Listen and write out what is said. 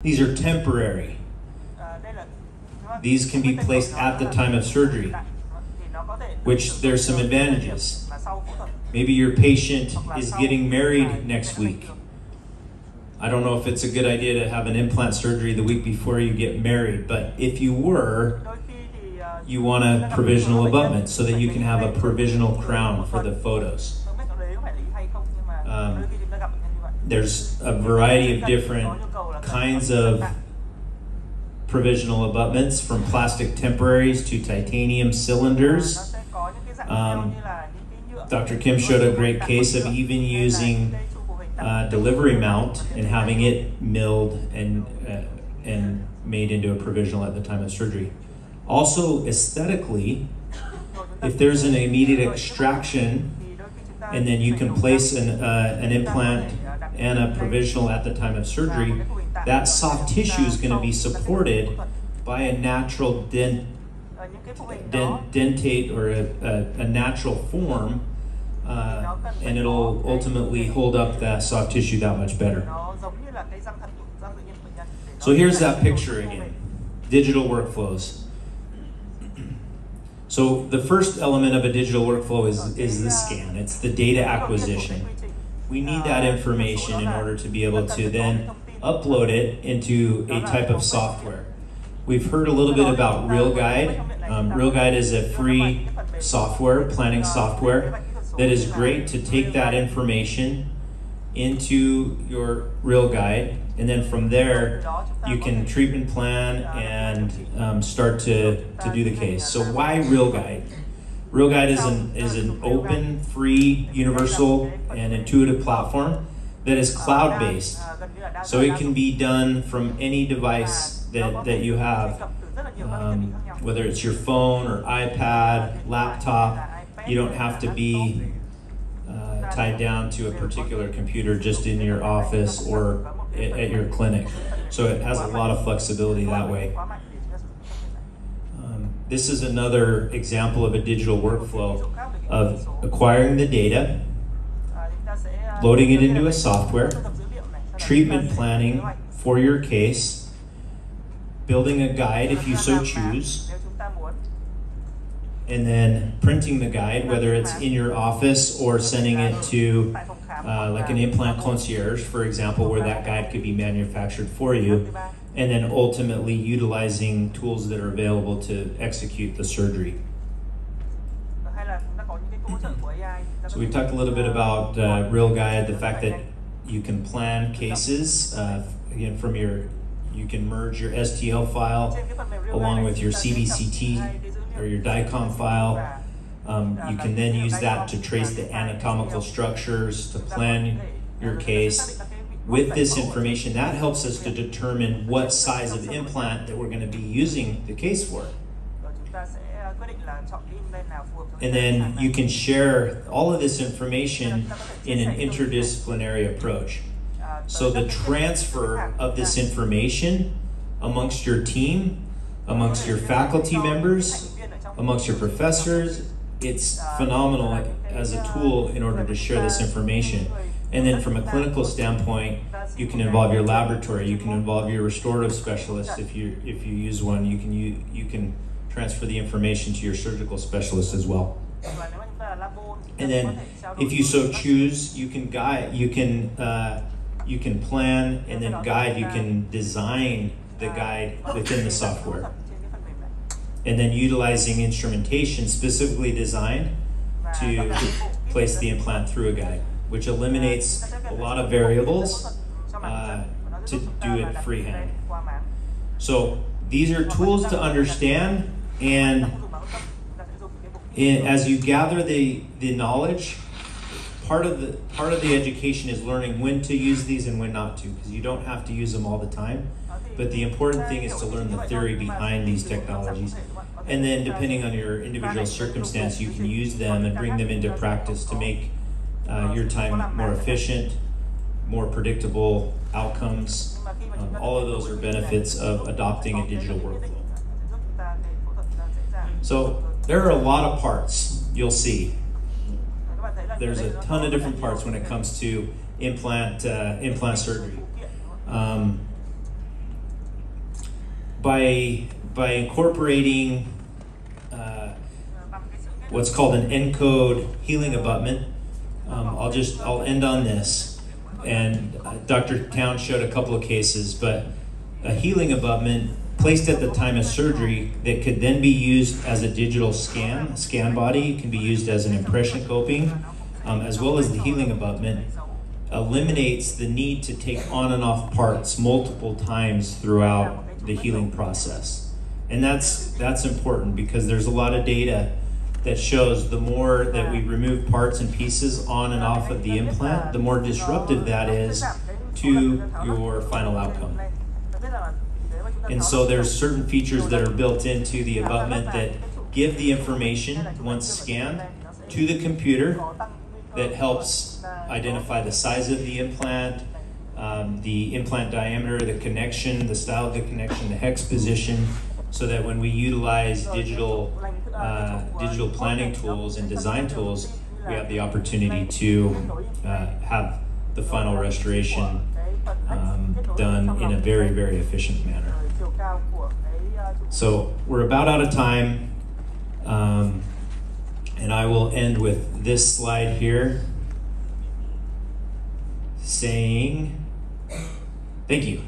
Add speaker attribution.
Speaker 1: These are temporary. These can be placed at the time of surgery, which there's some advantages. Maybe your patient is getting married next week. I don't know if it's a good idea to have an implant surgery the week before you get married, but if you were, you want a provisional abutment so that you can have a provisional crown for the photos. There's a variety of different kinds of provisional abutments, from plastic temporaries to titanium cylinders. Dr. Kim showed a great case of even using delivery mount and having it milled and made into a provisional at the time of surgery. Also, aesthetically, if there's an immediate extraction and then you can place an implant and a provisional at the time of surgery, that soft tissue is going to be supported by a natural dentate or a natural form, and it'll ultimately hold up that soft tissue that much better. So here's that picture again, digital workflows. So the first element of a digital workflow is the scan. It's the data acquisition. We need that information in order to be able to then upload it into a type of software. We've heard a little bit about RealGuide. RealGuide is a free software, planning software, that is great to take that information into your RealGuide, and then from there you can treatment plan and start to do the case. So why RealGuide? RealGuide is an open, free, universal, and intuitive platform that is cloud-based. So it can be done from any device that you have, whether it's your phone or iPad, laptop. You don't have to be tied down to a particular computer just in your office or at your clinic. So it has a lot of flexibility that way. This is another example of a digital workflow of acquiring the data, loading it into a software, treatment planning for your case, building a guide if you so choose, and then printing the guide, whether it's in your office or sending it to like an implant concierge, for example, where that guide could be manufactured for you, and then ultimately utilizing tools that are available to execute the surgery. So we talked a little bit about RealGuide, the fact that you can plan cases, again, from you can merge your STL file along with your CBCT or your DICOM file. You can then use that to trace the anatomical structures, to plan your case. With this information, that helps us to determine what size of implant that we're going to be using the case for. And then you can share all of this information in an interdisciplinary approach. So the transfer of this information amongst your team, amongst your faculty members, amongst your professors, it's phenomenal as a tool in order to share this information. And then from a clinical standpoint, you can involve your laboratory, you can involve your restorative specialist if you use one. You can transfer the information to your surgical specialist as well. And then if you so choose, you can guide, you can plan and then guide, you can design the guide within the software. And then utilizing instrumentation specifically designed to place the implant through a guide, which eliminates a lot of variables to do it freehand. So these are tools to understand, and as you gather the knowledge, part of the education is learning when to use these and when not to, because you don't have to use them all the time. But the important thing is to learn the theory behind these technologies. And then depending on your individual circumstance, you can use them and bring them into practice to make your time more efficient, more predictable outcomes. All of those are benefits of adopting a digital workflow. So there are a lot of parts you'll see. There's a ton of different parts when it comes to implant surgery. by incorporating what's called an ENCODE healing abutment, I'll end on this. And Dr. Town showed a couple of cases, but a healing abutment placed at the time of surgery that could then be used as a digital scan body, can be used as an impression coping, as well as the healing abutment, eliminates the need to take on and off parts multiple times throughout the healing process. And that's important because there's a lot of data that shows the more that we remove parts and pieces on and off of the implant, the more disruptive that is to your final outcome. And so there's certain features that are built into the abutment that give the information, once scanned, to the computer that helps identify the size of the implant diameter, the connection, the style of the connection, the hex position, so that when we utilize digital planning tools and design tools, we have the opportunity to have the final restoration done in a very, very efficient manner. So we're about out of time, and I will end with this slide here saying thank you.